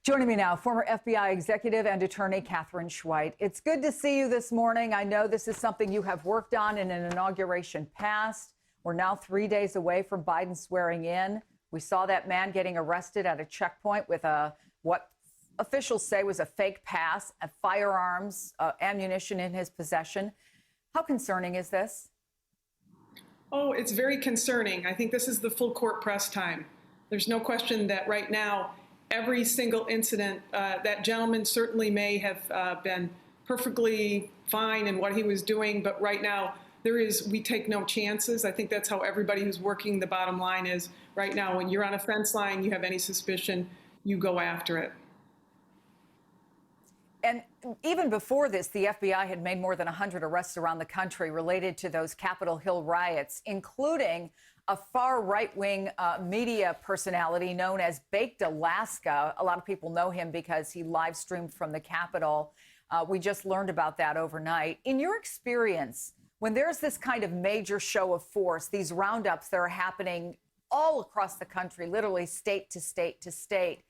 Joining me now, former FBI executive and attorney Katherine Schweit. It's good to see you this morning. I know this is something you have worked on in an inauguration past. We're now 3 days away from Biden swearing in. We saw that man getting arrested at a checkpoint with what officials say was a fake pass, firearms, ammunition in his possession. How concerning is this? Oh, it's very concerning. I think this is the full court press time. There's no question that right now, every single incident, that gentleman certainly may have been perfectly fine in what he was doing, but right now we take no chances. I think that's how everybody who's working the bottom line is right now. When you're on a fence line, you have any suspicion, you go after it. And even before this, the FBI had made more than 100 arrests around the country related to those Capitol Hill riots, including a far right-wing media personality known as Baked Alaska. A lot of people know him because he live streamed from the Capitol. We just learned about that overnight. In your experience, when there's this kind of major show of force, these roundups that are happening all across the country, literally state to state to state,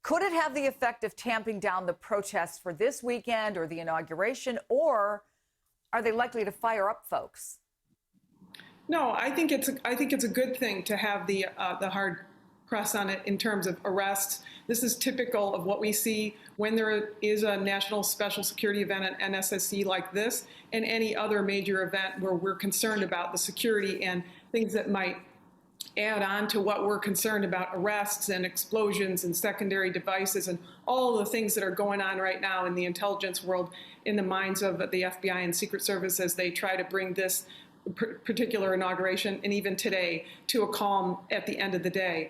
could it have the effect of tamping down the protests for this weekend or the inauguration, or are they likely to fire up folks? No, I think it's a good thing to have the hard press on it in terms of arrests. This is typical of what we see when there is a national special security event at NSSC like this, and any other major event where we're concerned about the security and things that might add on to what we're concerned about, arrests and explosions and secondary devices and all the things that are going on right now in the intelligence world, in the minds of the FBI and Secret Service as they try to bring this particular inauguration and even today to a calm at the end of the day.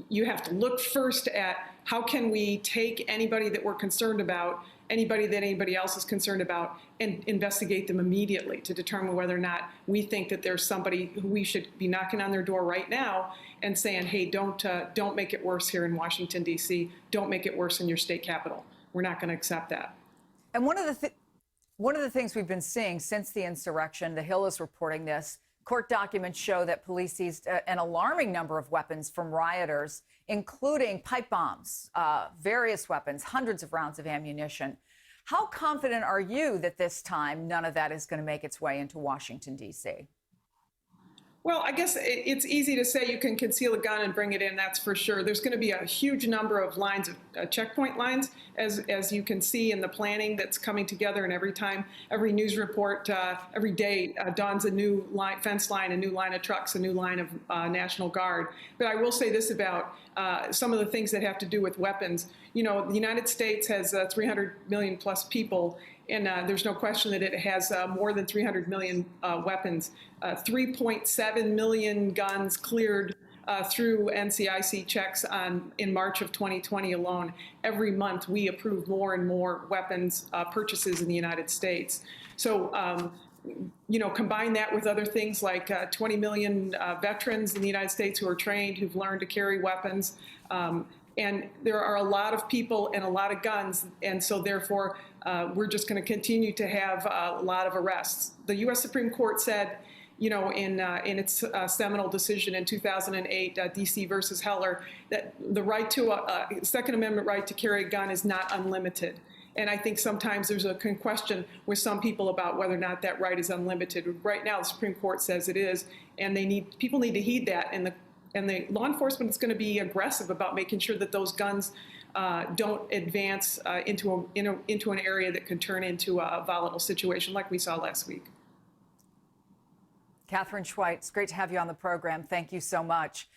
You have to look first at how can we take anybody that we're concerned about, anybody that anybody else is concerned about, and investigate them immediately to determine whether or not we think that there's somebody who we should be knocking on their door right now and saying, hey, don't make it worse here in Washington, D.C. Don't make it worse in your state capital. We're not going to accept that. And one of the things we've been seeing since the insurrection, The Hill is reporting this, court documents show that police seized an alarming number of weapons from rioters, including pipe bombs, various weapons, hundreds of rounds of ammunition. How confident are you that this time none of that is going to make its way into Washington, D.C.? Well, I guess it's easy to say you can conceal a gun and bring it in, that's for sure. There's going to be a huge number of lines, of checkpoint lines, as you can see in the planning that's coming together. And every time, every news report, every day dawns a new fence line, a new line of trucks, a new line of National Guard. But I will say this about some of the things that have to do with weapons. You know, the United States has 300 million plus people, and there's no question that it has more than 300 million weapons. 3.7 million guns cleared through NCIC checks in March of 2020 alone. Every month, we approve more and more weapons purchases in the United States. So, you know, combine that with other things like 20 million veterans in the United States who are trained, who've learned to carry weapons. And there are a lot of people and a lot of guns, and so therefore we're just going to continue to have a lot of arrests. The U.S. Supreme Court said, you know, in its seminal decision in 2008, D.C. versus Heller, that the right to a Second Amendment right to carry a gun is not unlimited. And I think sometimes there's a question with some people about whether or not that right is unlimited. Right now, the Supreme Court says it is, and people need to heed that. And the law enforcement is going to be aggressive about making sure that those guns don't advance into an area that could turn into a volatile situation like we saw last week. Katherine Schweit, it's great to have you on the program. Thank you so much.